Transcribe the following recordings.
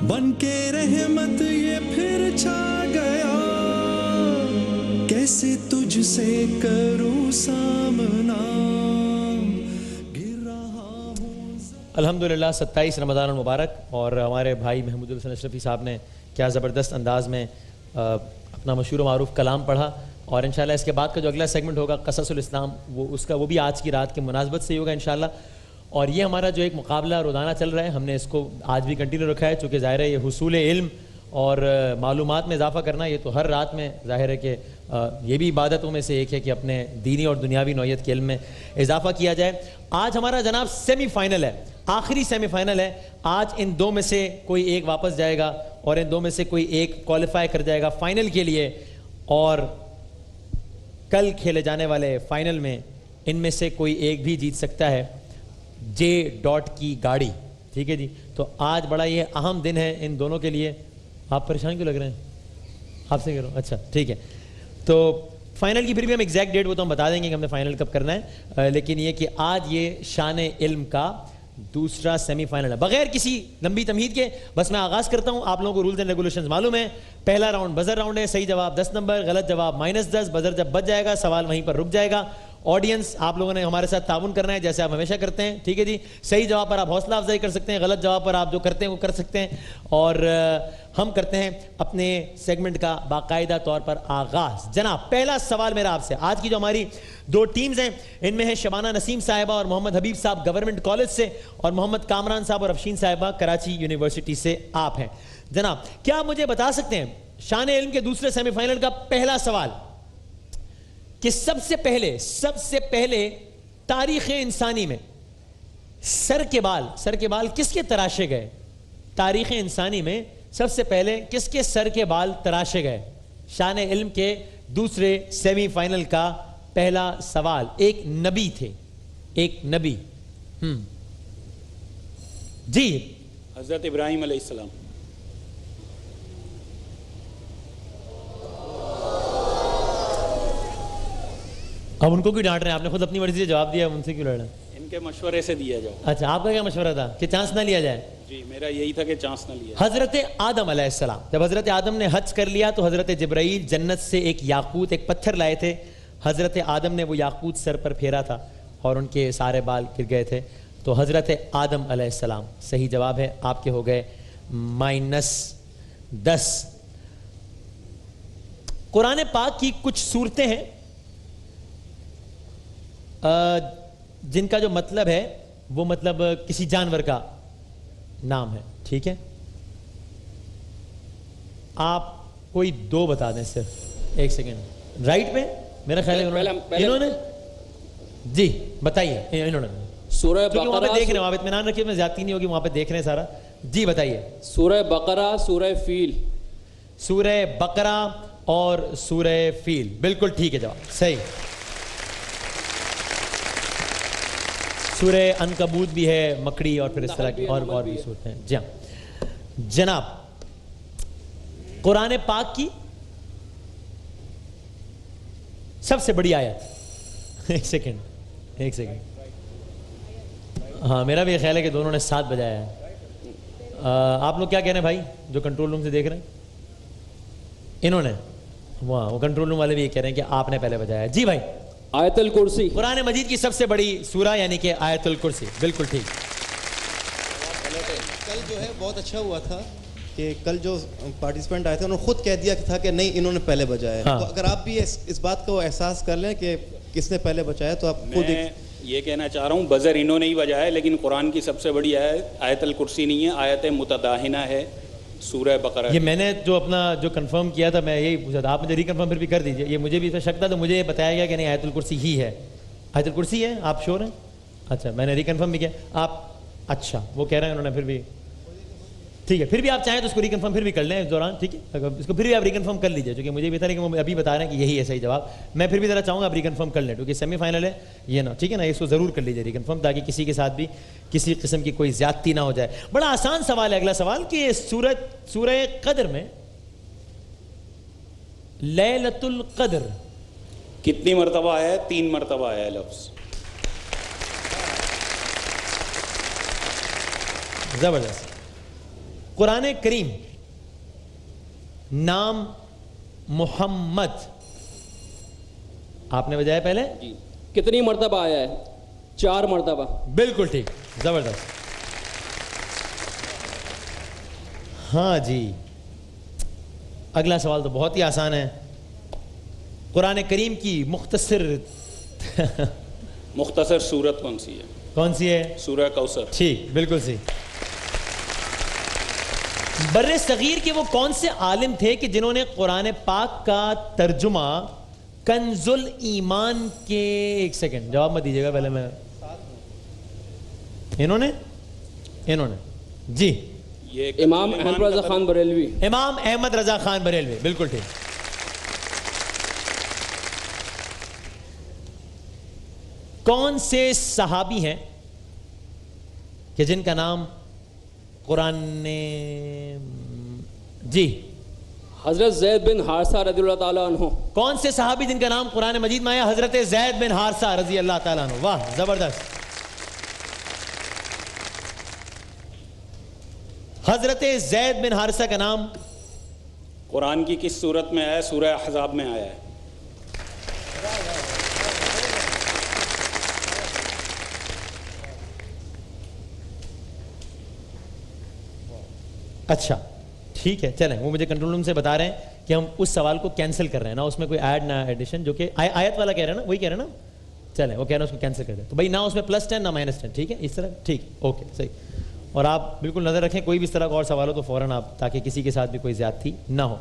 بن کے رحمت یہ پھر چھا گیا، کیسے تجھ سے کروں سامنا، گر رہا ہوں۔ الحمدللہ 27 رمضان المبارک، اور ہمارے بھائی محمود الحسن اشرفی صاحب نے کیا زبردست انداز میں اپنا مشہور و معروف کلام پڑھا، اور انشاءاللہ اس کے بعد کا جو اگلا سیگمنٹ ہوگا قصص الاسلام، وہ بھی آج کی رات کی مناسبت سے ہی ہوگا انشاءاللہ۔ اور یہ ہمارا جو ایک مقابلہ روزانہ چل رہا ہے، ہم نے اس کو آج بھی کنٹینیو رکھا ہے، چونکہ ظاہر ہے یہ حصول علم اور معلومات میں اضافہ کرنا، یہ تو ہر رات میں ظاہر ہے کہ یہ بھی عبادتوں میں سے ایک ہے کہ اپنے دینی اور دنیاوی نوعیت کے علم میں اضافہ کیا جائے۔ آج ہمارا جناب سیمی فائنل ہے، آخری سیمی فائنل ہے۔ آج ان دو میں سے کوئی ایک واپس جائے گا اور ان دو میں سے کوئی ایک کوالیفائی کر جائے گا فائنل کے لیے، اور کل کھیلے جانے والے فائنل میں ان میں سے کوئی ایک بھی جیت سکتا ہے جے ڈاٹ کی گاڑی، ٹھیک ہے جی۔ تو آج بڑا یہ اہم دن ہے ان دونوں کے لیے۔ آپ پریشان کیوں لگ رہے ہیں؟ آپ سے کرو، اچھا ٹھیک ہے۔ تو فائنل کی پھر بھی ہم ایگزیکٹ ڈیٹ وہ تو ہم بتا دیں گے کہ ہم نے فائنل کب کرنا ہے، لیکن یہ کہ آج یہ شان علم کا دوسرا سیمی فائنل ہے۔ بغیر کسی لمبی تمہید کے بس میں آغاز کرتا ہوں۔ آپ لوگوں کو رولز اینڈ ریگولیشنز معلوم ہے۔ پہلا راؤنڈ بزر راؤنڈ ہے، صحیح جواب 10 نمبر، غلط جواب -10۔ بزر جب بج جائے گا سوال وہیں پر رک جائے گا۔ آڈینس آپ لوگوں نے ہمارے ساتھ تعاون کرنا ہے جیسے آپ ہمیشہ کرتے ہیں، ٹھیک ہے جی۔ صحیح جواب پر آپ حوصلہ افزائی کر سکتے ہیں، غلط جواب پر آپ جو کرتے ہیں وہ کر سکتے ہیں، اور ہم کرتے ہیں اپنے سیگمنٹ کا باقاعدہ طور پر آغاز۔ جناب پہلا سوال میرا آپ سے، آج کی جو ہماری دو ٹیمز ہیں ان میں ہے شبانہ نسیم صاحبہ اور محمد حبیب صاحب گورنمنٹ کالج سے، اور محمد کامران صاحب اور افشین صاحبہ کراچی یونیورسٹی سے آپ ہیں۔ جناب کیا آپ مجھے بتا سکتے ہیں شان علم کے دوسرے سیمی فائنل کا پہلا سوال کہ سب سے پہلے تاریخ انسانی میں سر کے بال کس کے تراشے گئے؟ تاریخ انسانی میں سب سے پہلے کس کے سر کے بال تراشے گئے؟ شان علم کے دوسرے سیمی فائنل کا پہلا سوال۔ ایک نبی تھے، ایک نبی۔ جی حضرت ابراہیم علیہ السلام۔ اب ان کو کیوں ڈانٹ رہے ہیں؟ آپ نے خود اپنی مرضی سے جواب دیا، ان سے کیوں لڑ رہے ہیں؟ ان کے مشورے سے دیا جاؤ۔ اچھا آپ کا کیا مشورہ تھا کہ چانس نہ لیا جائے؟ جی میرا یہی تھا کہ چانس نہ لیا۔ حضرت آدم علیہ السلام، جب حضرت آدم نے حج کر لیا تو حضرت جبرائیل جنت سے ایک یاقوت، ایک پتھر لائے تھے۔ حضرت آدم نے وہ یاقوت سر پر پھیرا تھا اور ان کے سارے بال گر گئے تھے۔ تو حضرت آدم علیہ السلام صحیح جواب ہے، آپ کے ہو گئے -10۔ قرآن پاک کی کچھ صورتیں ہیں جن کا جو مطلب ہے وہ مطلب کسی جانور کا نام ہے، ٹھیک ہے؟ آپ کوئی دو بتا دیں صرف، ایک سیکنڈ۔ رائٹ پہ میرا خیال ہے انہوں نے جی بتائیے، انہوں نے سورہ کیونکہ وہاں پہ بقرہ، دیکھ رہے ہیں، وہاں پہ اطمینان رکھیے، میں زیادتی نہیں ہوگی، وہاں پہ دیکھ رہے ہیں سارا۔ جی بتائیے۔ سورہ بقرہ، سورہ فیل۔ سورہ بقرہ اور سورہ فیل، بالکل ٹھیک ہے جواب، صحیح۔ سورہ عنکبوت بھی ہے، مکڑی، اور پھر اس طرح کی اور بھی صورتیں ہیں۔ جی ہاں جناب، قرآن پاک کی سب سے بڑی آیت، ایک سیکنڈ، ہاں میرا بھی خیال ہے کہ دونوں نے 7 بجایا ہے۔ آپ لوگ کیا کہہ رہے ہیں بھائی جو کنٹرول روم سے دیکھ رہے ہیں؟ انہوں نے وہ کنٹرول روم والے بھی یہ کہہ رہے ہیں کہ آپ نے پہلے بجایا ہے۔ جی بھائی۔ آیت الکرسی۔ قرآن مجید کی سب سے بڑی سورہ یعنی کہ آیت الکرسی، بالکل ٹھیک۔ کل جو ہے بہت اچھا ہوا تھا کہ کل جو پارٹیسپینٹ آئے تھے انہوں نے خود کہہ دیا تھا کہ نہیں انہوں نے پہلے بجایا ہے، تو اگر آپ بھی اس بات کو احساس کر لیں کہ کس نے پہلے بجایا تو آپ خود یہ کہنا چاہ رہا ہوں بزر انہوں نے ہی بجایا ہے، لیکن قرآن کی سب سے بڑی آیت الکرسی نہیں ہے، آیت متداہنہ ہے، سورہ بقرہ۔ یہ میں نے جو اپنا جو کنفرم کیا تھا میں یہی پوچھا تھا، آپ مجھے ریکنفرم پھر بھی کر دیجئے۔ یہ مجھے بھی اس میں شک تھا تو مجھے یہ بتایا گیا کہ نہیں آیت الکرسی ہی ہے۔ آیت الکرسی ہے، آپ شور ہیں؟ اچھا میں نے ریکنفرم بھی کیا۔ آپ اچھا وہ کہہ رہے ہیں انہوں نے، پھر بھی ٹھیک ہے، پھر بھی آپ چاہیں تو اس کو ریکنفرم پھر بھی کر لیں اس دوران، ٹھیک ہے؟ اس کو پھر بھی آپ ریکنفرم کر لیجیے، چونکہ مجھے بھی تھا کہ وہ ابھی بتا رہے ہیں کہ یہی ہے صحیح جواب۔ میں پھر بھی ذرا چاہوں گا آپ ریکنفرم کر لیں کیونکہ سیمی فائنل ہے یہ نا، ٹھیک ہے نا؟ اس کو ضرور کر لیجیے ریکنفرم تاکہ کسی کے ساتھ بھی کسی قسم کی کوئی زیادتی نہ ہو جائے۔ بڑا آسان سوال ہے اگلا سوال کہ سورہ قدر میں لیلۃ القدر کتنی مرتبہ ہے؟ 3 مرتبہ ہے لفظ۔ زبردست۔ قرآن کریم نام محمد آپ نے بجایا پہلے؟ جی. کتنی مرتبہ آیا ہے؟ 4 مرتبہ. بالکل ٹھیک, زبردست. ہاں جی, اگلا سوال تو بہت ہی آسان ہے. قرآن کریم کی مختصر سورت کون سی ہے؟ کون سی ہے؟ سورہ کوثر. ٹھیک, بالکل صحیح. بر صغیر کے وہ کون سے عالم تھے کہ جنہوں نے قرآن پاک کا ترجمہ کنز الایمان کے, ایک سیکنڈ جواب مت دیجیے گا پہلے, میں انہوں نے جی, امام احمد رضا خان بریلوی. امام احمد رضا خان بریلوی, بالکل ٹھیک. کون سے صحابی ہیں کہ جن کا نام قرآن نے جی, حضرت زید بن حارثہ رضی اللہ تعالیٰ عنہ. کون سے صحابی جن کا نام قرآن مجید میں آیا؟ حضرت زید بن حارثہ رضی اللہ تعالیٰ عنہ. واہ, زبردست. حضرت زید بن حارثہ کا نام قرآن کی کس صورت میں آیا ہے؟ سورہ احزاب میں آیا ہے. اچھا ٹھیک ہے, چلیں, وہ مجھے کنٹرول روم سے بتا رہے ہیں کہ ہم اس سوال کو کینسل کر رہے ہیں, نہ اس میں کوئی ایڈ نہ ایڈیشن, جو کہ آیت والا کہہ رہے ہیں نا, وہی کہہ رہے ہیں نا, چلیں وہ کہہ رہے ہیں اس کو کینسل کر دیں. تو بھائی نہ اس میں +10 نہ -10, ٹھیک ہے, اس طرح ٹھیک, اوکے صحیح. اور آپ بالکل نظر رکھیں کوئی بھی اس طرح کا اور سوال ہو تو فوراً آپ, تاکہ کسی کے ساتھ بھی کوئی زیادتی نہ ہو.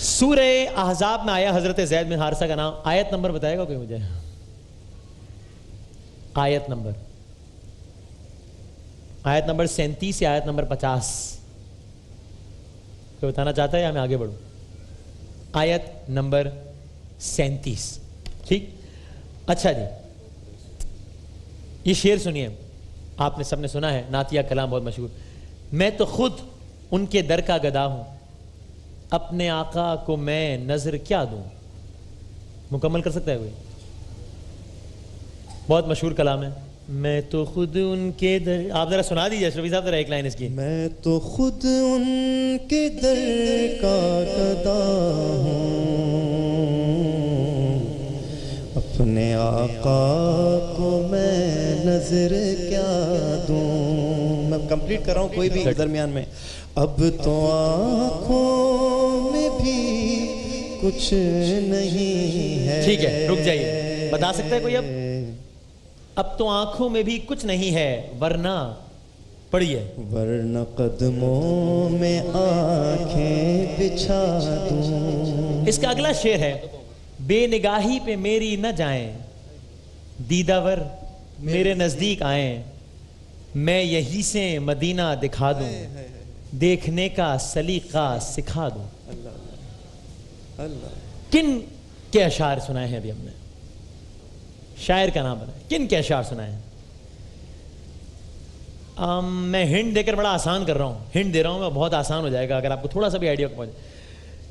سورہ احزاب میں آیا حضرت زید بن حارثہ کا نام. آیت نمبر بتائے گا کوئی مجھے؟ آیت نمبر 37 سے آیت نمبر 50 کوئی بتانا چاہتا ہے یا میں آگے بڑھوں؟ آیت نمبر 37. ٹھیک, اچھا جی, یہ شعر سنیے, آپ نے سب نے سنا ہے, نعتیہ کلام بہت مشہور. میں تو خود ان کے در کا گدا ہوں, اپنے آقا کو میں نظر کیا دوں. مکمل کر سکتا ہے کوئی؟ بہت مشہور کلام ہے. میں تو خود ان کے در, آپ ذرا سنا دیجیے اشرفی صاحب ذرا ایک لائن اس کی. میں تو خود ان کے در کا گدا ہوں, اپنے آقا کو میں نظر کیا دوں. میں کمپلیٹ کر رہا ہوں, کوئی بھی درمیان میں. اب تو آنکھوں میں بھی کچھ نہیں ہے. ٹھیک ہے, رک جائیے, بتا سکتا ہے کوئی؟ اب تو آنکھوں میں بھی کچھ نہیں ہے, ورنہ پڑھیے, ورنہ قدموں میں آنکھیں بچھا دوں. اس کا اگلا شعر ہے, بے نگاہی پہ میری نہ جائیں, دیدہ ور میرے نزدیک آئیں, میں یہی سے مدینہ دکھا دوں, دیکھنے کا سلیقہ سکھا دوں. کن کے اشعار سنائے ہیں ابھی ہم نے؟ شاعر کا نام بتائیں, کن کے اشعار سنائے ہیں؟ میں ہنٹ دے کر بڑا آسان کر رہا ہوں, ہنٹ دے رہا ہوں میں, بہت آسان ہو جائے گا اگر آپ کو تھوڑا سا بھی آئیڈیا پہنچے.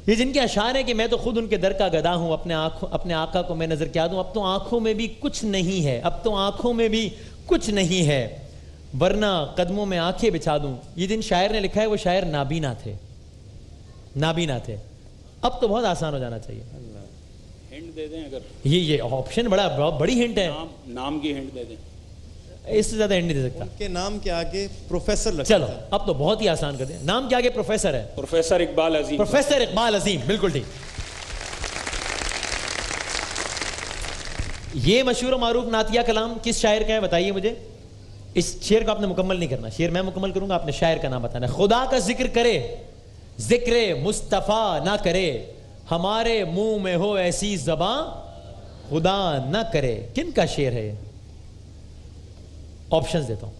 یہ جن کے اشعار ہیں کہ میں تو خود ان کے در کا گدا ہوں, اپنے آقا کو میں نظر کیا دوں, اب تو آنکھوں میں بھی کچھ نہیں ہے, اب تو آنکھوں میں بھی کچھ نہیں ہے, ورنہ قدموں میں آنکھیں بچھا دوں. یہ جن شاعر نے لکھا ہے وہ شاعر نابینا تھے, نابینا تھے. اب تو بہت آسان ہو جانا چاہیے. ہنٹ دے دیں اگر, یہ آپشن بہت بڑی ہنٹ ہے. نام کی ہنٹ دے دیں. اس سے زیادہ ہنٹ نہیں دے سکتا. ان کے نام کے آگے پروفیسر لگتا چلو اب تو بہت ہی آسان کر دیں. نام کے آگے پروفیسر ہے. پروفیسر اقبال عظیم. پروفیسر اقبال عظیم, بالکل ٹھیک. یہ مشہور و معروف نعتیہ کلام کس شاعر کا ہے بتائیے مجھے؟ اس شعر کو آپ نے مکمل نہیں کرنا, شعر میں مکمل کروں گا, آپ نے شاعر کا نام بتانا ہے. خدا کا ذکر کرے ذکر مصطفیٰ نہ کرے, ہمارے منہ میں ہو ایسی زباں خدا نہ کرے. کن کا شعر ہے؟ آپشنز دیتا ہوں,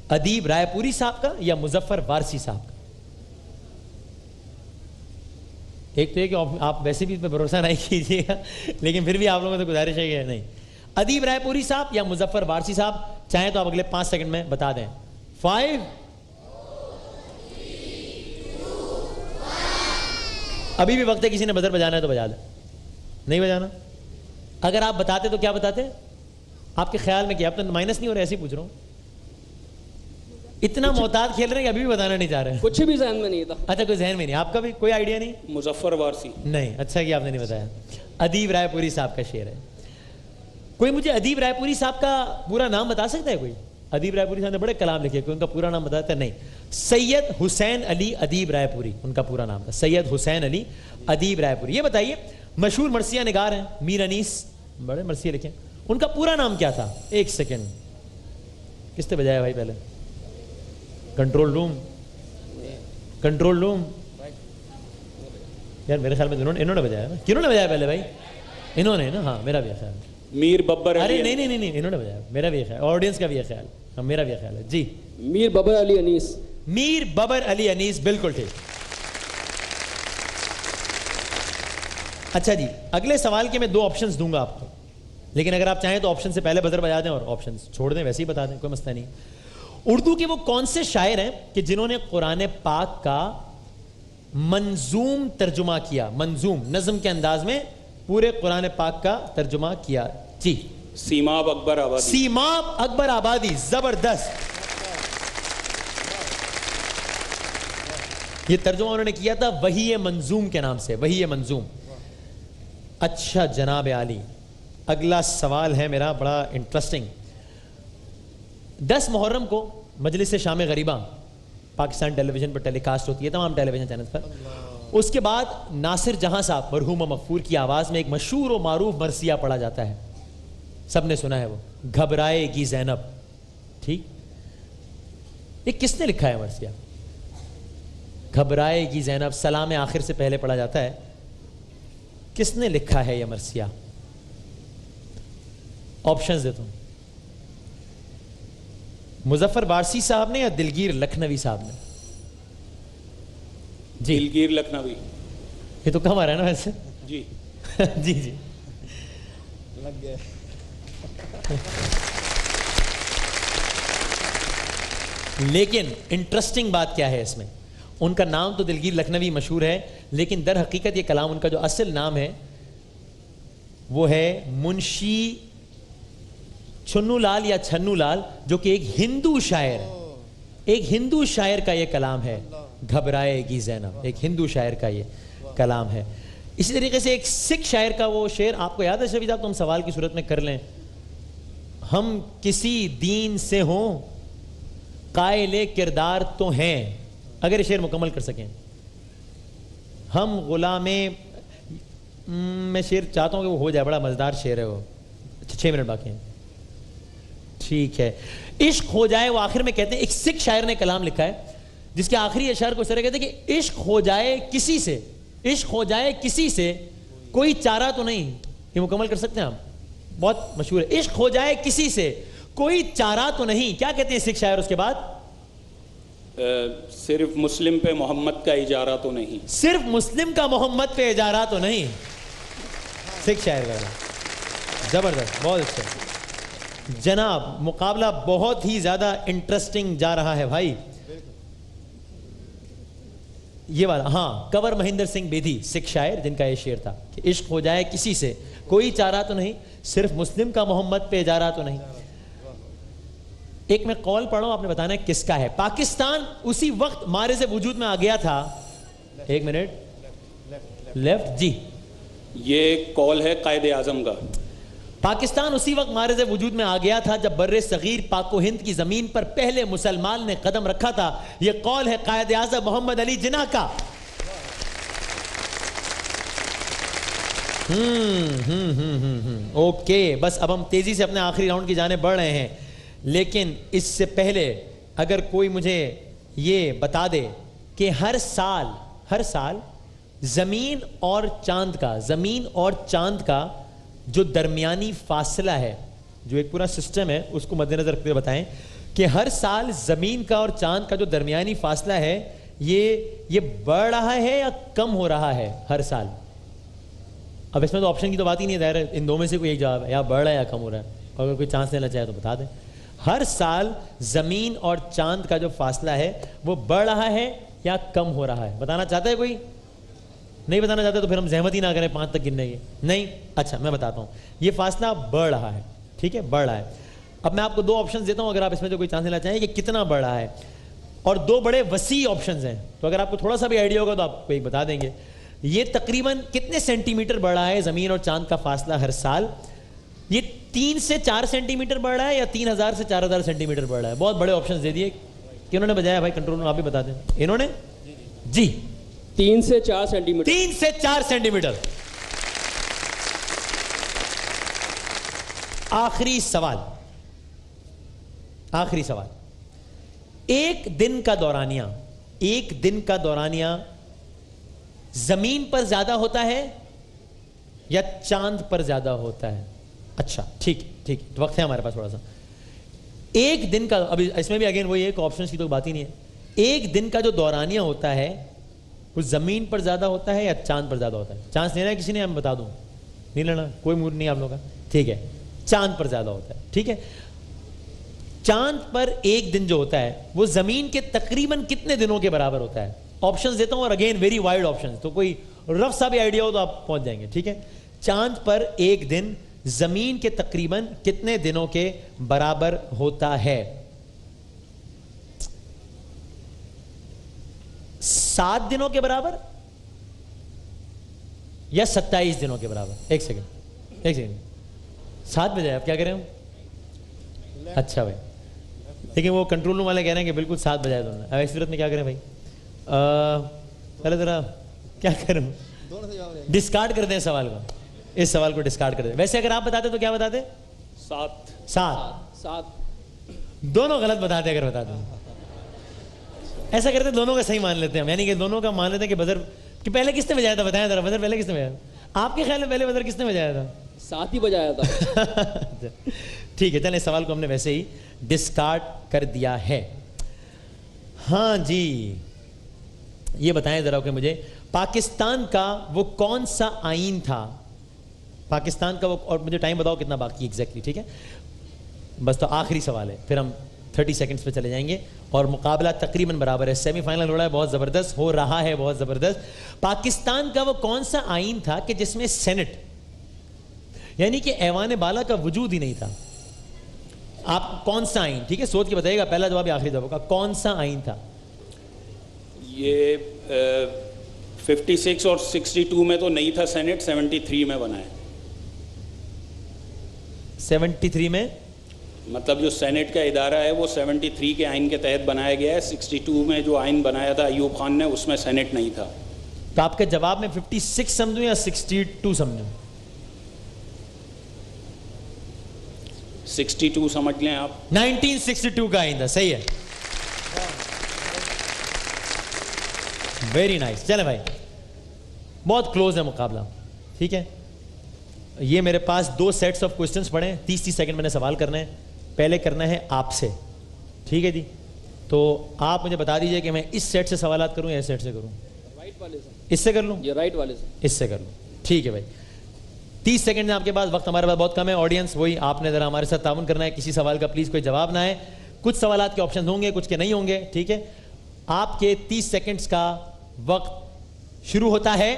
ادیب رائے پوری صاحب کا یا مظفر وارسی صاحب کا. ایک تو یہ کہ آپ ویسے بھی اس پہ بھروسہ نہیں کیجیے گا, لیکن پھر بھی آپ لوگوں سے گزارش ہے کہ نہیں, ادیب رائے پوری صاحب یا مظفر وارسی صاحب. چاہیں تو آپ اگلے 5 سیکنڈ میں بتا دیں. 5 ابھی بھی وقت ہے, کسی نے بزر بجانا ہے تو بجا دیں, نہیں بجانا. اگر آپ بتاتے تو کیا بتاتے؟ آپ کے خیال میں کیا؟ آپ تو مائنس نہیں ہو رہا, ایسے ہی پوچھ رہا ہوں. اتنا محتاط کھیل رہے ہیں کہ ابھی بھی بتانا نہیں چاہ رہے. کچھ بھی ذہن میں نہیں تھا. اچھا کوئی ذہن میں نہیں, آپ کا بھی کوئی آئیڈیا نہیں؟ مظفر وارسی. نہیں, اچھا کہ آپ نے نہیں بتایا. ادیب رائے پوری صاحب کا شعر ہے. کوئی مجھے ادیب رائے پوری صاحب کا پورا نام بتا سکتا ہے کوئی؟ ادیب رائے پوری صاحب نے بڑے کلام لکھے, کوئی ان کا پورا نام بتاتا ہے؟ نہیں. سید حسین علی ادیب رائے پوری ان کا پورا نام تھا, سید حسین علی ادیب رائے پوری. یہ بتائیے مشہور مرثیہ نگار ہیں میر انیس, بڑے مرثیے لکھے, ان کا پورا نام کیا تھا؟ ایک سیکنڈ, کس نے بجایا بھائی پہلے؟ کنٹرول روم یار میرے خیال میں انہوں نے بجایا نا. کنہوں نے بجایا پہلے بھائی؟ انہوں نے نا, ہاں میرا بھی خیال ہے. میر ببر. ارے نہیں انہوں نے بجایا, میرا بھی خیال, آڈینس کا بھی خیال, ہاں میرا بھی خیال ہے جی. میر ببر علی انیس. میر ببر علی انیس, بالکل ٹھیک. اچھا جی, اگلے سوال کے میں 2 آپشنز دوں گا آپ کو, لیکن اگر آپ چاہیں تو آپشن سے پہلے بزر بجا دیں اور آپشنز چھوڑ دیں, ویسے ہی بتا دیں, کوئی مسئلہ نہیں. اردو کے وہ کون سے شاعر ہیں کہ جنہوں نے قرآن پاک کا منظوم ترجمہ کیا؟ منظوم, نظم کے انداز میں پورے قرآن پاک کا ترجمہ کیا. جی. سیماب اکبر آبادی. سیماب اکبر آبادی, زبردست. یہ ترجمہ انہوں نے کیا تھا وحی منظوم کے نام سے, وحی منظوم. اچھا جناب عالی, اگلا سوال ہے میرا بڑا انٹرسٹنگ. 10 محرم کو مجلس شام غریباں پاکستان ٹیلی ویژن پر ٹیلی کاسٹ ہوتی ہے, تمام ٹیلی ویژن چینلز پر. اس کے بعد ناصر جہاں صاحب مرحوم مغفور کی آواز میں ایک مشہور و معروف مرثیہ پڑھا جاتا ہے, سب نے سنا ہے, وہ گھبرائے گی زینب. ٹھیک, یہ کس نے لکھا ہے مرثیہ؟ گھبرائے گی زینب سلام آخر سے پہلے پڑھا جاتا ہے. کس نے لکھا ہے یہ مرثیہ؟ آپشنز دیتا ہوں. مظفر وارسی صاحب نے یا دلگیر لکھنوی صاحب نے؟ جی دلگیر لکھنوی. یہ تو کم آ رہا ہے نا ویسے. جی جی جی لگ گئے. لیکن انٹرسٹنگ بات کیا ہے اس میں, ان کا نام تو دلگیر لکھنوی مشہور ہے, لیکن در حقیقت یہ کلام ان کا جو اصل نام ہے وہ ہے منشی چھنو لال یا چھنو لال, جو کہ ایک ہندو شاعر ہے. ایک ہندو شاعر کا یہ کلام ہے, گھبرائے گی زینب, ایک ہندو شاعر کا یہ کلام ہے. اسی طریقے سے ایک سکھ شاعر کا وہ شعر آپ کو یاد ہے شفیع صاحب؟ تو ہم سوال کی صورت میں کر لیں. ہم کسی دین سے ہوں قائل کردار تو ہیں, اگر یہ شعر مکمل کر سکیں. ہم غلام, میں شعر چاہتا ہوں کہ وہ ہو جائے, بڑا مزیدار شعر ہے وہ. 6 منٹ باقی ہیں. ٹھیک ہے. عشق ہو جائے, وہ آخر میں کہتے ہیں, ایک سکھ شاعر نے کلام لکھا ہے جس کے آخری اشعار کو اس طرح کہتے ہیں کہ عشق ہو جائے کسی سے, عشق ہو جائے کسی سے کوئی چارہ تو نہیں. یہ مکمل کر سکتے ہیں آپ؟ بہت مشہور ہے. عشق ہو جائے کسی سے کوئی چارہ تو نہیں. کیا کہتے ہیں سکھ شاعر اس کے بعد؟ صرف مسلم پہ محمد کا اجارہ تو نہیں. صرف مسلم کا محمد پہ اجارہ تو نہیں. سکھ شاعر کا زبردست, بہت اچھا. جناب مقابلہ بہت ہی زیادہ انٹرسٹنگ جا رہا ہے بھائی. یہ والا, ہاں, کنور مہندر سنگھ بیدی, سکھ شاعر, جن کا یہ شعر تھا کہ عشق ہو جائے کسی سے کوئی چارہ تو نہیں, صرف مسلم کا محمد پہ اجارہ تو نہیں. ایک میں قول پڑھا ہوں, آپ نے بتانا ہے کس کا ہے. پاکستان اسی وقت معرض وجود میں آ گیا تھا. 1 منٹ, لیفٹ جی. یہ قول ہے قائد اعظم کا. پاکستان اسی وقت معرض وجود میں آ گیا تھا جب بر صغیر پاک و ہند کی زمین پر پہلے مسلمان نے قدم رکھا تھا. یہ قول ہے قائد اعظم محمد علی جناح کا. اوکے, بس اب ہم تیزی سے اپنے آخری راؤنڈ کی جانب بڑھ رہے ہیں, لیکن اس سے پہلے اگر کوئی مجھے یہ بتا دے کہ ہر سال زمین اور چاند کا جو درمیانی فاصلہ ہے, جو ایک پورا سسٹم ہے, اس کو مد نظر رکھتے ہوئے بتائیں کہ ہر سال زمین کا اور چاند کا جو درمیانی فاصلہ ہے یہ بڑھ رہا ہے یا کم ہو رہا ہے ہر سال؟ اب اس میں تو آپشن کی تو بات ہی نہیں ہے, ظاہر ہے ان دو میں سے کوئی ایک جواب ہے, یا بڑھ رہا ہے یا کم ہو رہا ہے. اگر کوئی چانس لینا چاہے تو بتا دیں. ہر سال زمین اور چاند کا جو فاصلہ ہے وہ بڑھ رہا ہے یا کم ہو رہا ہے؟ بتانا چاہتا ہے کوئی؟ نہیں بتانا چاہتا تو پھر ہم زحمت ہی نہ کریں 5 تک گننے کی. نہیں, اچھا میں بتاتا ہوں. یہ فاصلہ بڑھ رہا ہے, ٹھیک ہے, بڑھ رہا ہے. اب میں آپ کو 2 آپشنز دیتا ہوں, اگر آپ اس میں جو کوئی چانس لینا چاہیں کہ کتنا بڑا ہے, اور 2 بڑے وسیع آپشنز ہیں, تو اگر آپ کو تھوڑا سا بھی آئیڈیا ہوگا تو آپ کو ایک بتا دیں گے. یہ تقریباً کتنے سینٹی میٹر بڑا ہے زمین اور چاند کا فاصلہ ہر سال؟ یہ 3 سے 4 سینٹی میٹر بڑھ رہا ہے یا 3000 سے 4000 سینٹی میٹر بڑھ رہا ہے؟ بہت بڑے آپشنز دے دیے. کنہوں نے بجایا بھائی کنٹرول میں؟ آپ بھی بتا دیں. انہوں نے جی 3 سے 4 سینٹی میٹر. 3 سے 4 سینٹی میٹر. آخری سوال, آخری سوال. ایک دن کا دورانیہ زمین پر زیادہ ہوتا ہے یا چاند پر زیادہ ہوتا ہے؟ اچھا ٹھیک ٹھیک, وقت ہے ہمارے پاس تھوڑا سا. ایک دن کا, ابھی اس میں بھی اگین وہی ایک آپشنز کی تو بات ہی نہیں ہے. ایک دن کا جو دورانیہ ہوتا ہے وہ زمین پر زیادہ ہوتا ہے یا چاند پر زیادہ ہوتا ہے؟ چانس لینا ہے کسی نے؟ میں بتا دوں. نہیں لینا؟ کوئی موڈ نہیں آپ لوگوں کا؟ ٹھیک ہے, چاند پر زیادہ ہوتا ہے. ٹھیک ہے, چاند پر ایک دن جو ہوتا ہے وہ زمین کے تقریباً کتنے دنوں کے برابر ہوتا ہے؟ آپشنز دیتا ہوں, اور اگین ویری وائڈ آپشنز, تو کوئی رف سا بھی آئیڈیا ہو تو آپ پہنچ جائیں گے. ٹھیک ہے, چاند پر ایک دن زمین کے تقریباً کتنے دنوں کے برابر ہوتا ہے؟ 7 دنوں کے برابر یا 27 دنوں کے برابر؟ ایک سیکنڈ 7 بجے آپ کیا کریں ہم؟ اچھا بھائی, لیکن وہ کنٹرول روم والے کہہ رہے ہیں کہ بالکل 7 بجائے دونوں. اب اس صورت میں کیا کریں بھائی؟ پہلے ذرا کیا کریں, ڈسکارڈ کر دیں سوال کو, اس سوال کو ڈسکارڈ کر دیں. ویسے اگر آپ بتاتے تو کیا بتاتے؟ 7. دونوں غلط بتاتے اگر بتاتے. ایسا کرتے دونوں کا صحیح مان لیتے ہیں ہم, یعنی کہ دونوں کا مان لیتے ہیں کہ بدر کہ پہلے کس نے بجایا تھا؟ بتائیں ذرا, بدر پہلے کس نے بجایا تھا آپ کے خیال میں؟ پہلے بدر کس نے بجایا تھا؟ 7 ہی بجایا تھا. ٹھیک ہے, چلیں اس سوال کو ہم نے ویسے ہی ڈسکارڈ کر دیا ہے. ہاں جی, یہ بتائیں ذرا کہ مجھے پاکستان کا وہ کون سا آئین تھا؟ پاکستان کا وہ, اور مجھے ٹائم بتاؤ کتنا باقی ایگزیکٹلی. ٹھیک ہے, بس تو آخری سوال ہے, پھر ہم 30 سیکنڈز پہ چلے جائیں گے, اور مقابلہ تقریباً برابر ہے. سیمی فائنل ہو رہا ہے, بہت زبردست ہو رہا ہے, بہت زبردست. پاکستان کا وہ کون سا آئین تھا کہ جس میں سینٹ یعنی کہ ایوان بالا کا وجود ہی نہیں تھا؟ آپ کون سا آئین, ٹھیک ہے سوچ کے بتائیے گا, پہلا جواب آخری جواب ہوگا. کون سا آئین تھا؟ یہ 56 اور 62 میں تو نہیں تھا سینٹ, 73 میں بنا ہے. 73 میں مطلب جو سینٹ کا ادارہ ہے وہ 73 کے آئین کے تحت بنایا گیا ہے. 62 میں جو آئین بنایا تھا ایوب خان نے, اس میں سینٹ نہیں تھا. تو آپ کے جواب میں 56 سمجھوں یا 62 سمجھوں؟ 62 سمجھ لیں آپ. 1962 کا آئین تھا, صحیح ہے. Very nice. چلیں بھائی, بہت کلوز ہے مقابلہ. ٹھیک ہے, یہ میرے پاس 2 سیٹس آف کوسچنز پڑے ہیں, 30 سیکنڈ میں نے سوال کرنا ہے. پہلے کرنا ہے آپ سے, ٹھیک ہے جی. تو آپ مجھے بتا دیجئے کہ میں اس سیٹ سے سوالات کروں یا اس سیٹ سے کروں؟ رائٹ والے سے. اس سے کر لوں؟ یہ رائٹ والے سے. اس سے کر لوں, ٹھیک ہے بھائی. 30 سیکنڈ ہے آپ کے پاس, وقت ہمارے پاس بہت کم ہے. آڈینس وہی, آپ نے ذرا ہمارے ساتھ تعاون کرنا ہے. کسی سوال کا پلیز کوئی جواب نہ ہے. کچھ سوالات کے آپشن ہوں گے, کچھ کے نہیں ہوں گے. ٹھیک ہے, آپ کے 30 سیکنڈز کا وقت شروع ہوتا ہے.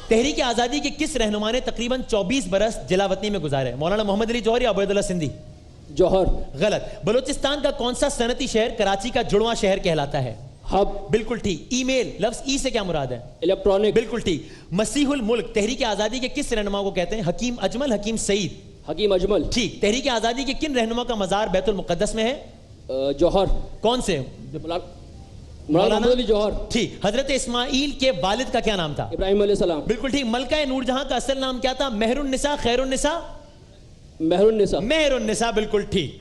تحریک آزادی کے کس رہنما نے تقریباً 24 برس جلا وطنی میں گزارے؟ مولانا محمد علی جوہر یا عبید اللہ سندھی؟ جوہر. غلط. بلوچستان کا کون سا صنعتی شہر کراچی کا جڑواں شہر کہلاتا ہے؟ ہب. بالکل ٹھیک. ای میل, لفظ ای سے کیا مراد ہے؟ الیکٹرانک. بالکل ٹھیک. مسیح الملک تحریک آزادی کے کس رہنما کو کہتے ہیں؟ حکیم اجمل, حکیم سعید؟ حکیم اجمل. ٹھیک. تحریک آزادی کے کن رہنما کا مزار بیت المقدس میں ہے؟ جوہر. کون سے؟ مولانا محمد علی جوہر. ٹھیک. حضرت اسماعیل کے والد کا کیا نام تھا؟ ابراہیم علیہ السلام. بالکل ٹھیک. ملکہ نور جہاں کا اصل نام کیا تھا؟ مہر النساء, خیر النساء؟ مہر النساء. مہر النساء, بالکل ٹھیک.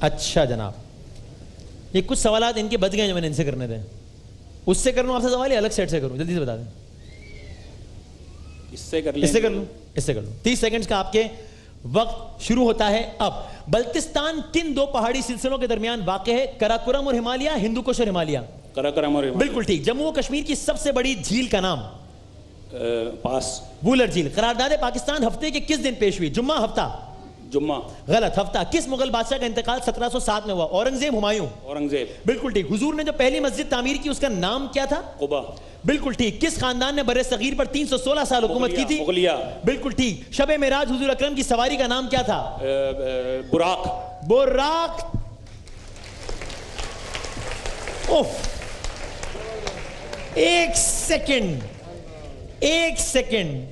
اچھا جناب, یہ کچھ سوالات ان کے بچ گئے جو میں نے ان سے کرنے تھے. اس سے کروں آپ سے سوال یا الگ سیٹ سے کروں؟ جلدی سے بتا دیں. اس سے کر لیں. اس سے کر لوں, اس سے کر لوں. 30 سیکنڈز کا آپ کے وقت شروع ہوتا ہے اب. بلتستان کن 2 پہاڑی سلسلوں کے درمیان واقع ہے؟ کراکورم اور ہمالیہ, ہندو کش اور ہمالیہ؟ کراکورم اور ہمالیہ. بالکل ٹھیک. جموں و کشمیر کی سب سے بڑی جھیل کا نام؟ پاس. وولر جھیل. قرارداد پاکستان ہفتے کے کس دن پیش ہوئی؟ جمعہ, ہفتہ؟ جمعہ. غلط. ہفتہ. کس مغل بادشاہ کا انتقال 1707 میں ہوا؟ اورنگزیب, ہمایوں؟ اورنگزیب. بالکل ٹھیک. حضور نے جو پہلی مسجد تعمیر کی اس کا نام کیا تھا؟ قبا. بالکل ٹھیک. کس خاندان نے بر صغیر پر 316 سال حکومت کی تھی؟ مغلیہ. بالکل ٹھیک. شب معراج حضور اکرم کی سواری کا نام کیا تھا؟ براق. براق. ایک سیکنڈ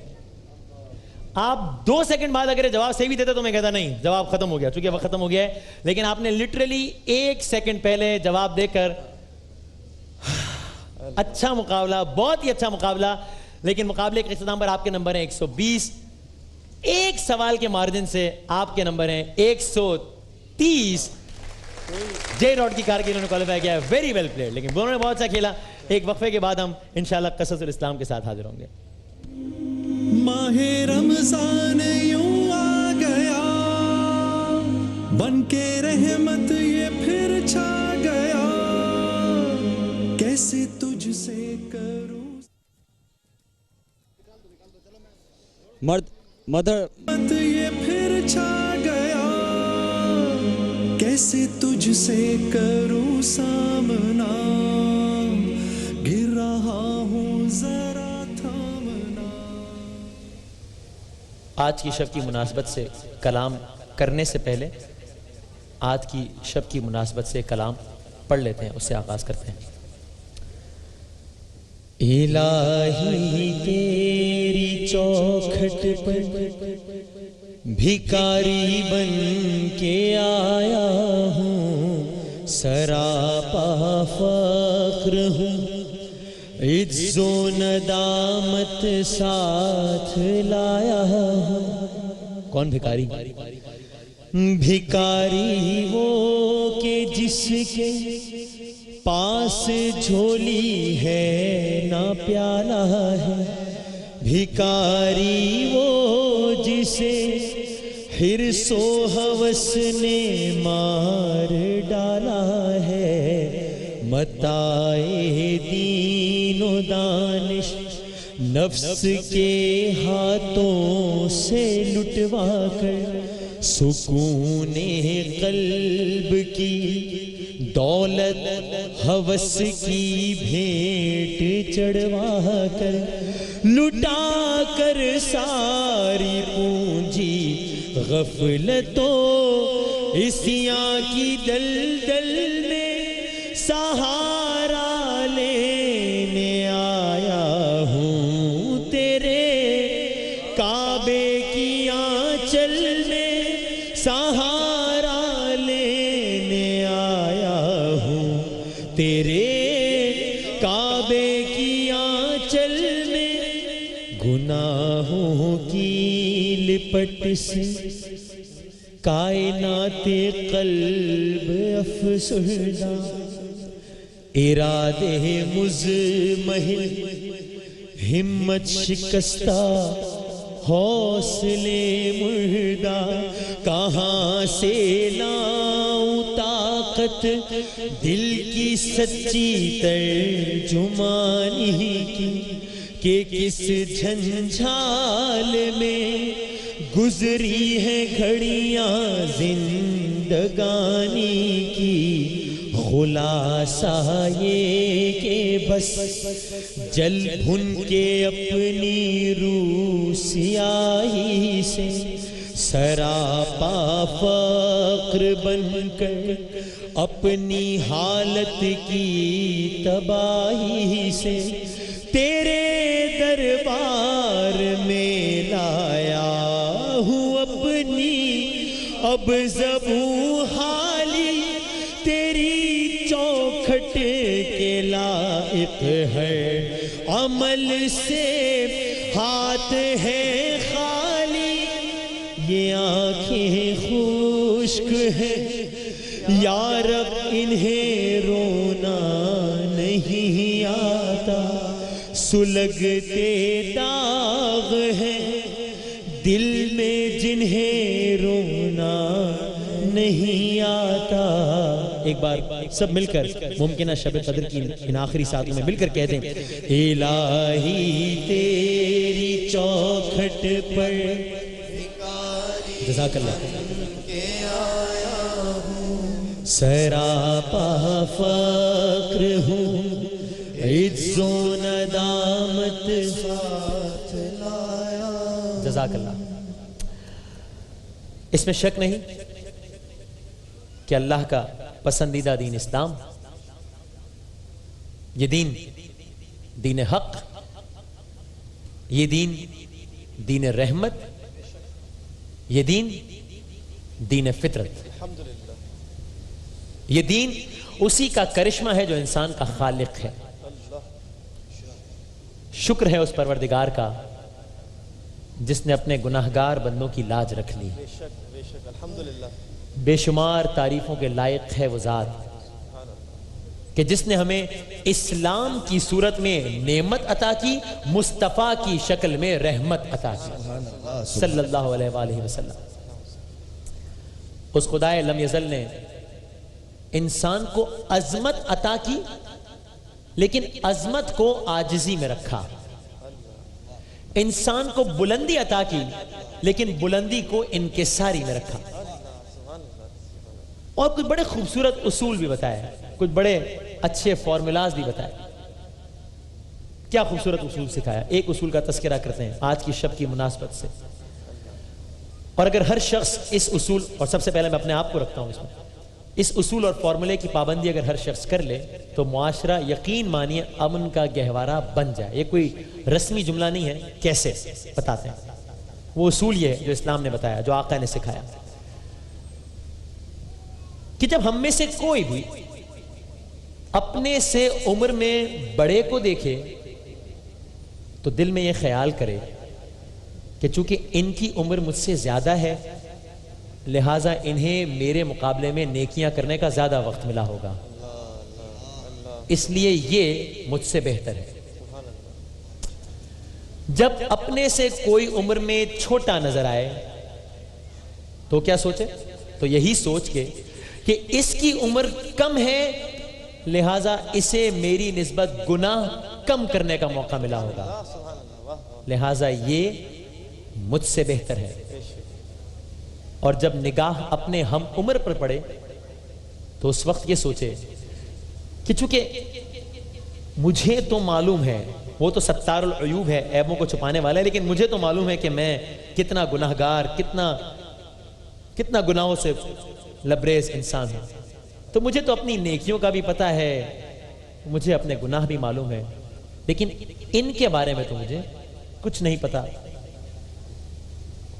آپ 2 سیکنڈ بعد اگر جواب صحیح بھی دیتے تو میں کہتا نہیں جواب ختم ہو گیا, چونکہ وقت ختم ہو گیا ہے. لیکن آپ نے لٹرلی 1 سیکنڈ پہلے جواب دے کر, اچھا مقابلہ, بہت ہی اچھا مقابلہ. لیکن مقابلے کے اختتام پر آپ کے نمبر ہیں 120. ایک سوال کے مارجن سے آپ کے نمبر ہیں 130. جے راڈ کی کارگردگی نے کوالیفائی کیا ہے. Very well played. لیکن دونوں نے بہت اچھا کھیلا. ایک وقفے کے بعد ہم انشاءاللہ قصص الاسلام کے ساتھ حاضر ہوں گے. ماہ رمضان یوں آ گیا, بن کے رحمت یہ پھر چھا گیا, کیسے تجھ سے کروں مدر یہ پھر چھا گیا, کیسے تجھ سے کروں سامنا, گر رہا ہوں ذرا تھامنا. آج کی شب کی مناسبت سے کلام کرنے سے پہلے آج کی شب کی مناسبت سے کلام پڑھ لیتے ہیں, اس سے آغاز کرتے ہیں. الہی تیری چوکھٹ پر بھکاری بن کے آیا ہوں, سراپا فقر ہوں, عجز و ندامت ساتھ لایا ہوں. کون بھکاری؟ بھکاری وہ کہ جس کے پاس جھولی ہے نہ پیالہ ہے, بھکاری وہ جسے حرص و ہوس نے مار ڈالا ہے, متاع دین و دانش نفس کے ہاتھوں سے لٹوا کر, سکون قلب کی دولت ہوس کی بھیٹ چڑھوا کر, لٹا کر ساری پونجی غفلتوں عصیاں کی دلدل میں سہارا لینے آیا ہوں, تیرے کعبے کی آنچل میں سہارا لینے آیا ہوں, تیرے کعبے کی آنچل میں گناہوں کی لپٹ سے کائنات قلب افسردہ, ارادے مزمحل ہمت شکستہ حوصلے مردہ, کہاں سے لاؤں طاقت دل کی سچی ترجمانی کی, کہ کس جھنجھال میں گزری ہے گھڑیاں زندگانی کی, خلاصہ یہ کہ بس جل بھن کے اپنی روح سیاہی سے, سراپا فقر بن کر اپنی حالت کی تباہی سے, تیرے دربار میں لایا ہوں اپنی اب زبوں حالی, تیری چوکھٹ کے لائق ہے عمل سے ہاتھ ہے خالی, یہ آنکھیں خشک ہیں یا رب انہیں رونا نہیں آتا, سلگتے داغ ہیں دل میں جنہیں رونا نہیں آتا. ایک بار سب مل کر ممکنہ شب قدر کی ان آخری ساتوں میں مل کر کہہ دیں, الہی تیری چوکھٹ پر جزاک اللہ سراپا فقر ہوں, عجز و ندامت جزاک اللہ. اس میں شک نہیں کہ اللہ کا پسندیدہ دین اسلام، یہ دین حق، یہ دین رحمت، یہ دین فطرت، یہ دین اسی کا کرشمہ ہے جو انسان کا خالق ہے. شکر ہے اس پروردگار کا جس نے اپنے گناہگار بندوں کی لاج رکھ لی. بے شمار تعریفوں کے لائق ہے وہ ذات کہ جس نے ہمیں اسلام کی صورت میں نعمت عطا کی، مصطفیٰ کی شکل میں رحمت عطا کی صلی اللہ علیہ وآلہ وسلم. اس خدائے لم یزل نے انسان کو عظمت عطا کی، لیکن عظمت کو عاجزی میں رکھا. انسان کو بلندی عطا کی، لیکن بلندی کو انکساری میں رکھا. اور کچھ بڑے خوبصورت اصول بھی بتائے، کچھ بڑے اچھے فارمولاز بھی بتائے. کیا خوبصورت اصول سکھایا. ایک اصول کا تذکرہ کرتے ہیں آج کی شب کی مناسبت سے. اور اگر ہر شخص اس اصول، اور سب سے پہلے میں اپنے آپ کو رکھتا ہوں اس اصول اور فارمولے کی پابندی اگر ہر شخص کر لے تو معاشرہ یقین مانیے امن کا گہوارہ بن جائے. یہ کوئی رسمی جملہ نہیں ہے، کیسے بتاتے ہیں. وہ اصول یہ ہے جو اسلام نے بتایا، جو آقا نے سکھایا کہ جب ہم میں سے کوئی بھی اپنے سے عمر میں بڑے کو دیکھے تو دل میں یہ خیال کرے کہ چونکہ ان کی عمر مجھ سے زیادہ ہے لہٰذا انہیں میرے مقابلے میں نیکیاں کرنے کا زیادہ وقت ملا ہوگا، اس لیے یہ مجھ سے بہتر ہے. جب اپنے سے کوئی عمر میں چھوٹا نظر آئے تو کیا سوچے؟ تو یہی سوچ کے کہ اس کی عمر کم ہے لہٰذا اسے میری نسبت گناہ کم کرنے کا موقع ملا ہوگا، لہٰذا یہ مجھ سے بہتر ہے. اور جب نگاہ اپنے ہم عمر پر پڑے تو اس وقت یہ سوچے کہ چونکہ مجھے تو معلوم ہے، وہ تو ستار العیوب ہے، عیبوں کو چھپانے والا ہے، لیکن مجھے تو معلوم ہے کہ میں کتنا گناہگار، کتنا گناہوں سے لبریز انسان ہوں. تو مجھے تو اپنی نیکیوں کا بھی پتہ ہے، مجھے اپنے گناہ بھی معلوم ہے، لیکن ان کے بارے میں تو مجھے کچھ نہیں پتا.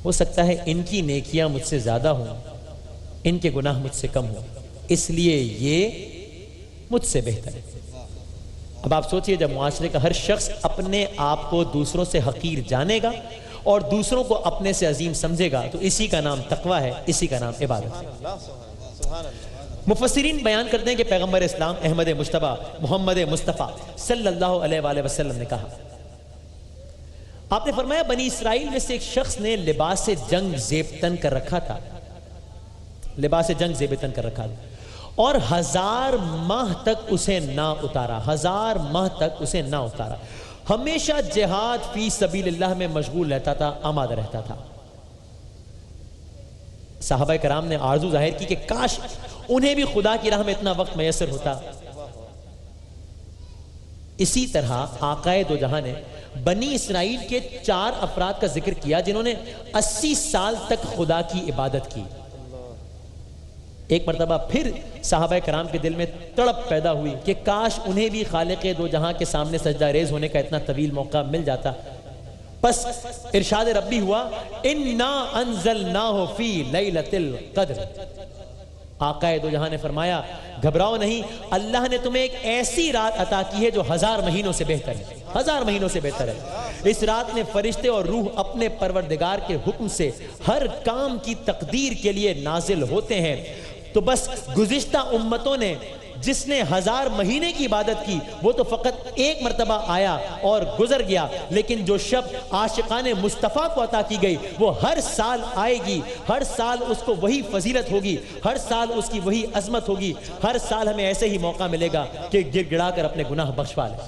ہو سکتا ہے ان کی نیکیاں مجھ سے زیادہ ہوں، ان کے گناہ مجھ سے کم ہوں، اس لیے یہ مجھ سے بہتر ہے. اب آپ سوچئے جب معاشرے کا ہر شخص اپنے آپ کو دوسروں سے حقیر جانے گا اور دوسروں کو اپنے سے عظیم سمجھے گا تو اسی کا نام تقویٰ ہے، اسی کا نام عبادت ہے. مفسرین بیان کرتے ہیں کہ پیغمبر اسلام احمد مجتبیٰ محمد مصطفیٰ صلی اللہ علیہ وآلہ وسلم نے کہا، آپ نے فرمایا بنی اسرائیل میں سے ایک شخص نے لباس جنگ زیبتن کر رکھا تھا، لباس جنگ زیبتن کر رکھا تھا اور 1000 ماہ تک اسے نہ اتارا، 1000 ماہ تک اسے نہ اتارا. ہمیشہ جہاد فی سبیل اللہ میں مشغول رہتا تھا، آمادہ رہتا تھا. صحابہ کرام نے آرزو ظاہر کی کہ کاش انہیں بھی خدا کی راہ میں اتنا وقت میسر ہوتا. اسی طرح آقائے دو جہاں نے بنی اسرائیل کے 4 افراد کا ذکر کیا جنہوں نے 80 سال تک خدا کی عبادت کی. ایک مرتبہ پھر صحابہ کرام کے دل میں تڑپ پیدا ہوئی کہ کاش انہیں بھی خالق دو جہاں کے سامنے سجدہ ریز ہونے کا اتنا طویل موقع مل جاتا. پس ارشاد ربی ہوا انا انزلناہ فی لیلۃ القدر. آقا دو جہاں نے فرمایا گھبراؤ نہیں، اللہ نے تمہیں ایک ایسی رات عطا کی ہے جو 1000 مہینوں سے بہتر ہے، 1000 مہینوں سے بہتر ہے. اس رات میں فرشتے اور روح اپنے پروردگار کے حکم سے ہر کام کی تقدیر کے لیے نازل ہوتے ہیں. تو بس گزشتہ امتوں نے جس نے 1000 مہینے کی عبادت کی وہ تو فقط ایک مرتبہ آیا اور گزر گیا، لیکن جو شب عاشقان مصطفیٰ کو عطا کی گئی وہ ہر سال آئے گی، ہر سال اس کو وہی فضیلت ہوگی، ہر سال اس کی وہی عظمت ہوگی، ہر سال ہمیں ایسے ہی موقع ملے گا کہ گر گڑا کر اپنے گناہ بخشوا لیں.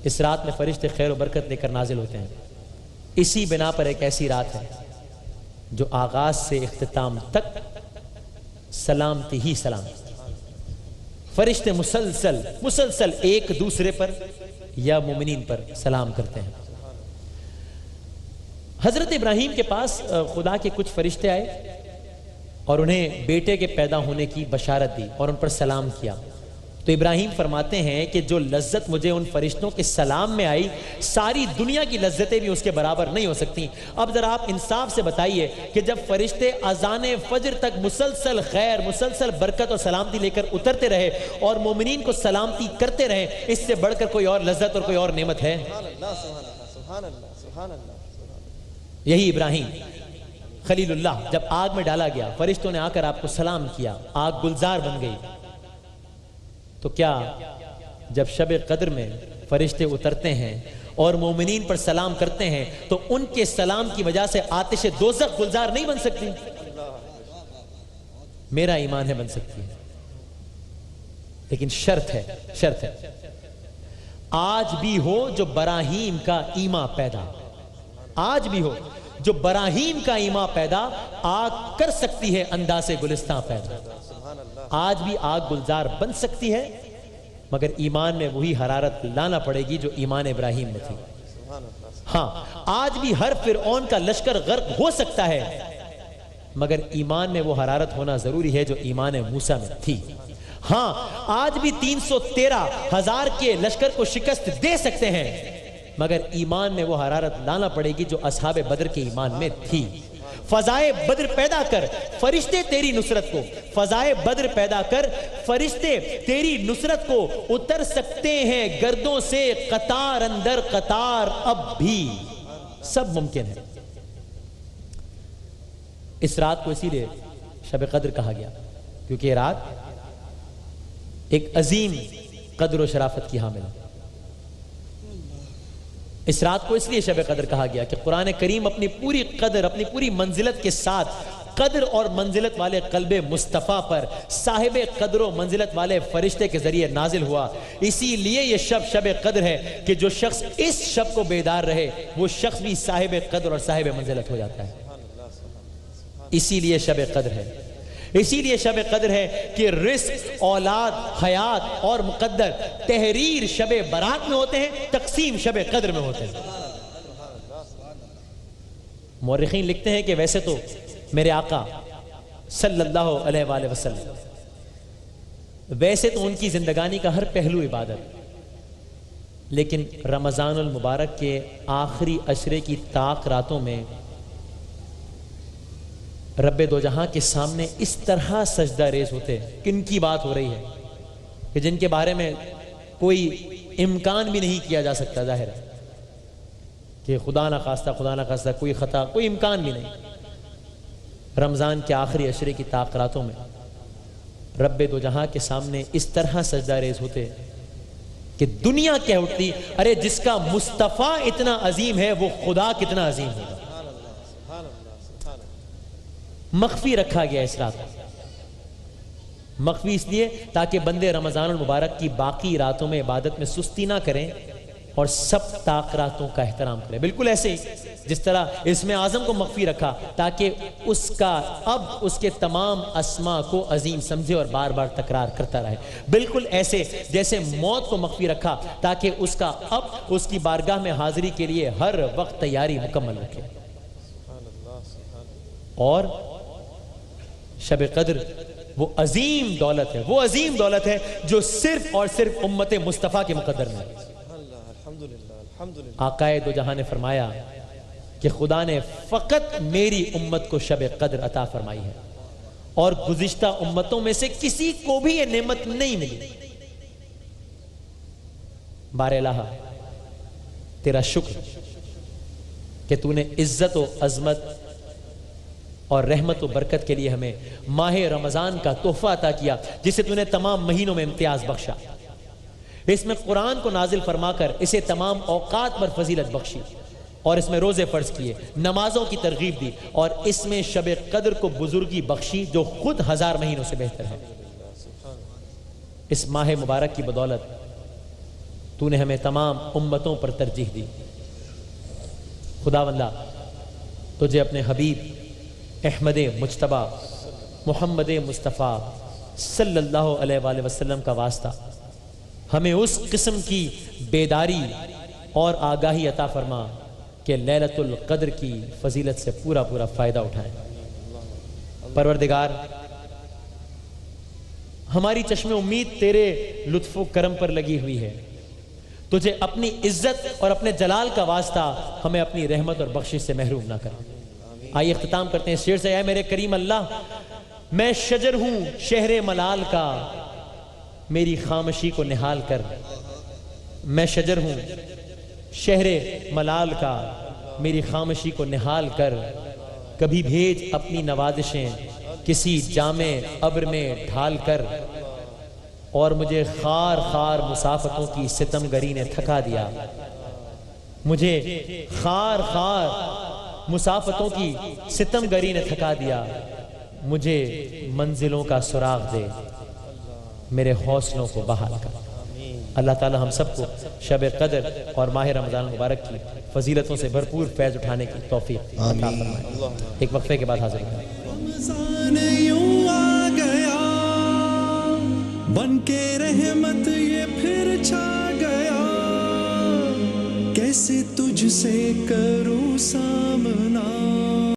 اس رات میں فرشتے خیر و برکت لے کر نازل ہوتے ہیں. اسی بنا پر ایک ایسی رات ہے جو آغاز سے اختتام تک سلامتی ہی سلامتی، فرشتے مسلسل ایک دوسرے پر یا مومنین پر سلام کرتے ہیں. حضرت ابراہیم کے پاس خدا کے کچھ فرشتے آئے اور انہیں بیٹے کے پیدا ہونے کی بشارت دی اور ان پر سلام کیا. تو ابراہیم فرماتے ہیں کہ جو لذت مجھے ان فرشتوں کے سلام میں آئی ساری دنیا کی لذتیں بھی اس کے برابر نہیں ہو سکتی. اب ذرا آپ انصاف سے بتائیے کہ جب فرشتے اذان فجر تک مسلسل خیر مسلسل برکت اور سلامتی لے کر اترتے رہے اور مومنین کو سلامتی کرتے رہے, اس سے بڑھ کر کوئی اور لذت اور کوئی اور نعمت ہے؟ یہی ابراہیم خلیل اللہ جب آگ میں ڈالا گیا, فرشتوں نے آ کر آپ کو سلام کیا, آگ گلزار بن گئی, تو کیا جب شب قدر میں فرشتے اترتے ہیں اور مومنین پر سلام کرتے ہیں تو ان کے سلام کی وجہ سے آتش دوزخ گلزار نہیں بن سکتی؟ میرا ایمان ہے بن سکتی ہے, لیکن شرط ہے آج بھی ہو جو براہیم کا ایمان پیدا, آج بھی ہو جو براہیم کا ایمان پیدا, آگ کر سکتی ہے انداز گلستان پیدا. آج بھی آگ گلزار بن سکتی ہے, مگر ایمان میں وہی حرارت لانا پڑے گی جو ایمان ابراہیم میں تھی. ہاں آج بھی ہر فرعون کا لشکر غرق ہو سکتا ہے, مگر ایمان میں وہ حرارت ہونا ضروری ہے جو ایمان موسیٰ میں تھی. ہاں آج بھی 313,000 کے لشکر کو شکست دے سکتے ہیں, مگر ایمان میں وہ حرارت لانا پڑے گی جو اصحاب بدر کے ایمان میں تھی. فضائے بدر پیدا کر فرشتے تیری نصرت کو, فضائے بدر پیدا کر فرشتے تیری نصرت کو, اتر سکتے ہیں گردوں سے قطار اندر قطار, اب بھی سب ممکن ہے. اس رات کو اسی لیے شب قدر کہا گیا کیونکہ یہ رات ایک عظیم قدر و شرافت کی حامل ہے. اس رات کو اس لیے شب قدر کہا گیا کہ قرآن کریم اپنی پوری قدر اپنی پوری منزلت کے ساتھ قدر اور منزلت والے قلب مصطفیٰ پر صاحب قدر و منزلت والے فرشتے کے ذریعے نازل ہوا. اسی لیے یہ شب قدر ہے کہ جو شخص اس شب کو بیدار رہے وہ شخص بھی صاحب قدر اور صاحب منزلت ہو جاتا ہے. اسی لیے شب قدر ہے, اسی لیے شب قدر ہے کہ رزق, اولاد, حیات اور مقدر تحریر شب برات میں ہوتے ہیں, تقسیم شب قدر میں ہوتے ہیں. مورخین لکھتے ہیں کہ ویسے تو میرے آقا صلی اللہ علیہ وآلہ وسلم ویسے تو ان کی زندگانی کا ہر پہلو عبادت, لیکن رمضان المبارک کے آخری عشرے کی طاق راتوں میں رب دو جہاں کے سامنے اس طرح سجدہ ریز ہوتے, کن کی بات ہو رہی ہے کہ جن کے بارے میں کوئی امکان بھی نہیں کیا جا سکتا, ظاہر ہے کہ خدا نہ خواستہ کوئی خطا, کوئی امکان بھی نہیں. رمضان کے آخری عشرے کی طاق راتوں میں رب دو جہاں کے سامنے اس طرح سجدہ ریز ہوتے کہ دنیا کہہ اٹھتی, ارے جس کا مصطفیٰ اتنا عظیم ہے وہ خدا کتنا عظیم ہوگا. مخفی رکھا گیا اس رات, مخفی اس لیے تاکہ بندے رمضان المبارک کی باقی راتوں میں عبادت میں سستی نہ کریں اور سب طاق راتوں کا احترام کریں. بالکل ایسے ہی جس طرح اسم اعظم کو مخفی رکھا تاکہ اس کا اب اس کے تمام اسماء کو عظیم سمجھے اور بار بار تکرار کرتا رہے, بالکل ایسے جیسے موت کو مخفی رکھا تاکہ اس کا اب اس کی بارگاہ میں حاضری کے لیے ہر وقت تیاری مکمل رکھے. اور شب قدر وہ عظیم دولت ہے, وہ عظیم دولت ہے جو صرف اور صرف امت مصطفیٰ کے مقدر میں ہے. آقائے دو جہاں نے فرمایا کہ خدا نے فقط میری امت کو شب قدر عطا فرمائی ہے اور گزشتہ امتوں میں سے کسی کو بھی یہ نعمت نہیں ملی. بار الہ تیرا شکر کہ تو نے عزت و عظمت اور رحمت و برکت کے لیے ہمیں ماہ رمضان کا تحفہ عطا کیا جسے تو نے تمام مہینوں میں امتیاز بخشا. اس میں قرآن کو نازل فرما کر اسے تمام اوقات پر فضیلت بخشی اور اس میں روزے فرض کیے, نمازوں کی ترغیب دی اور اس میں شب قدر کو بزرگی بخشی جو خود 1000 مہینوں سے بہتر ہے. اس ماہ مبارک کی بدولت تو نے ہمیں تمام امتوں پر ترجیح دی. خداوندہ تجھے اپنے حبیب احمد مجتبیٰ محمد مصطفیٰ صلی اللہ علیہ وآلہ وسلم کا واسطہ ہمیں اس قسم کی بیداری اور آگاہی عطا فرما کہ لیلۃ القدر کی فضیلت سے پورا پورا فائدہ اٹھائیں۔ پروردگار ہماری چشم امید تیرے لطف و کرم پر لگی ہوئی ہے، تجھے اپنی عزت اور اپنے جلال کا واسطہ ہمیں اپنی رحمت اور بخشش سے محروم نہ کر۔ آئیے اختتام کرتے ہیں اس شعر سے۔ اے میرے کریم اللہ، میں شجر ہوں شہر ملال کا، میری خاموشی کو نہال کر۔ میں شجر ہوں شہر ملال کا، میری خاموشی کو نہال کر۔ کبھی بھیج اپنی نوازشیں کسی جامع ابر میں ڈھال کر، اور مجھے خار خار مسافتوں کی ستم گری نے تھکا دیا۔ مجھے خار خار مسافتوں کی ستم گری نے تھکا دیا۔ مجھے منزلوں کا سراغ دے، میرے حوصلوں کو بحال کر۔ اللہ تعالی ہم سب کو شب قدر اور ماہ رمضان مبارک کی فضیلتوں سے بھرپور فیض اٹھانے کی توفیق عطا فرمائے۔ ایک وقفے کے بعد حاضر ہیں۔ رمضان یوں آ گیا بن کے رحمت یہ پھر چھا گیا، کیسے تجھ سے کروں سامنا۔